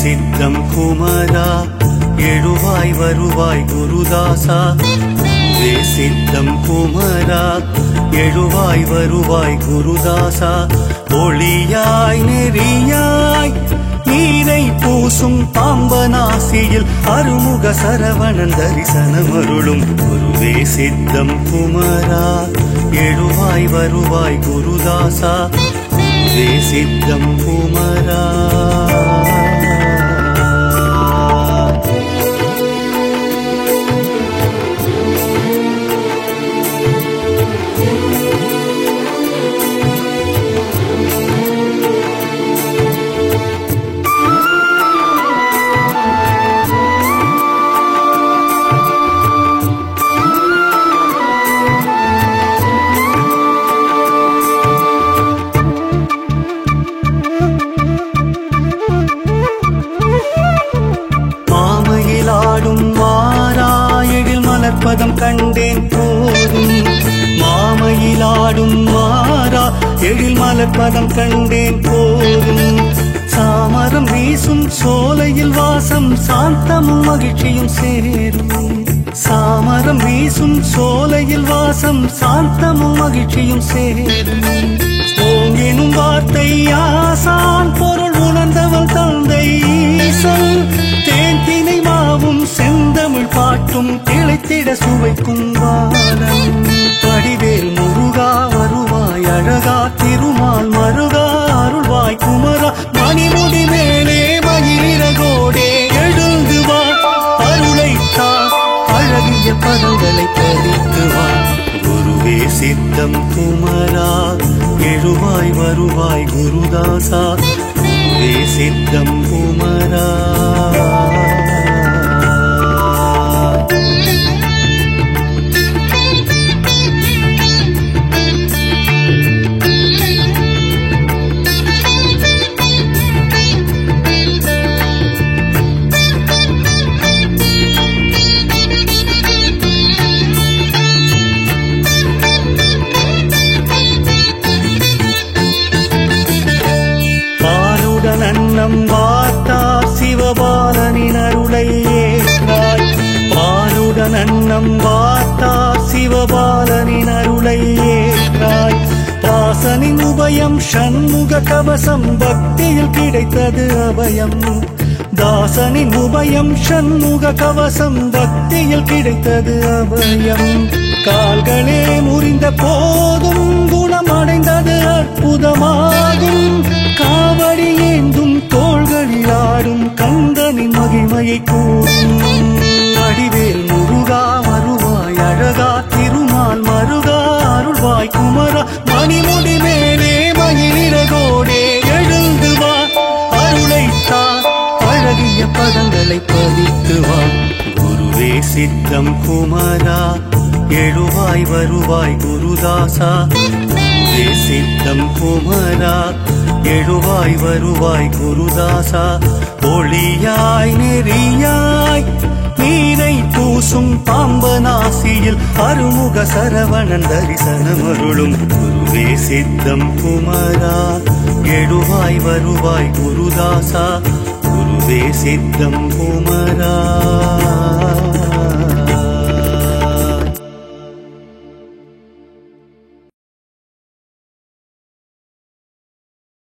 சித்தம் குமரா எழுவாய் வருவாய் குருதாசா சித்தம் குமரா எழுவாய் வருவாய் குருதாசா ஒளியாய் நெறியாய் நீரை பூசும் பாம்பனாசியில் அருமுக சரவணன் தரிசனமருளும் குருவே சித்தம் குமரா எழுவாய் வருவாய் குருதாசா குருவே சித்தம் குமரா பதம் கண்டேன் போதும் மாமையிலாடும் மாறா எழில் மலர்பதம் கண்டேன் போதும் சாமரம் வீசும் சோலையில் வாசம் சாந்தமும் மகிழ்ச்சியும் சேரும் சாமரம் வீசும் சோலையில் வாசம் சாந்தமும் மகிழ்ச்சியும் சேரும் ஓங்கினும் வார்த்தை ஆசான் பொருள் உணர்ந்தவள் தந்தை ஈசன் தேன் தினை மாவும் செந்தமிழ் பாட்டும் திளைத்திட சுவைக்கும் வானம் படிவேல் முருகா வருவாய் அழகா திருமால் மருகா அருள்வாய் குமரா மணிமுடி மேலே மயிலிறகோடே எழுந்து வா அருளைத்தா அழகிய பதங்களை பதித்து வா குருவே சித்தம் குமரா எழுவாய் வருவாய் குருதாசா குருவே சித்தம் குமரா அன்னம் வார்த்தார் சிவபாலனின் அருளை ஏற்றாய் பாலுடன் அன்னம் வார்த்தார் சிவபாலனின் அருளை ஏற்றாய் பாசனின் உபயம் ஷண்முக கவசம் பக்தியில் கிடைத்தது அபயம் தாசனின் உபயம் ஷண்முக கவசம் பக்தியில் கிடைத்தது அபயம் கால்களே முறிந்த போதும் குணமடைந்தது அற்புதமாகும் காவடி ஏந்தும் தோள்களில் ஆடும் கந்தனின் மகிமையை கூறும் அடிவேல் முருகா வருவாய் அழகா திருமால் மருகா அருள்வாய் குமரா மணிமுடி மேலே மயிலிறகோடே எழுந்து வா அருளைத்தா அழகிய பதங்களை பதித்து வா குருவே சித்தம் குமரா எழுவாய் வருவாய் குருதாசா குருவே சித்தம் குமரா எழுவாய் வருவாய் குருதாசா ஒளியாய் நெறியாய் நீரை பூசும் பாம்பனாசியில் அருமுக சரவணன் தரிசனமருளும் குருவே சித்தம் குமரா எழுவாய் வருவாய் குருதாசா குருவே சித்தம் குமரா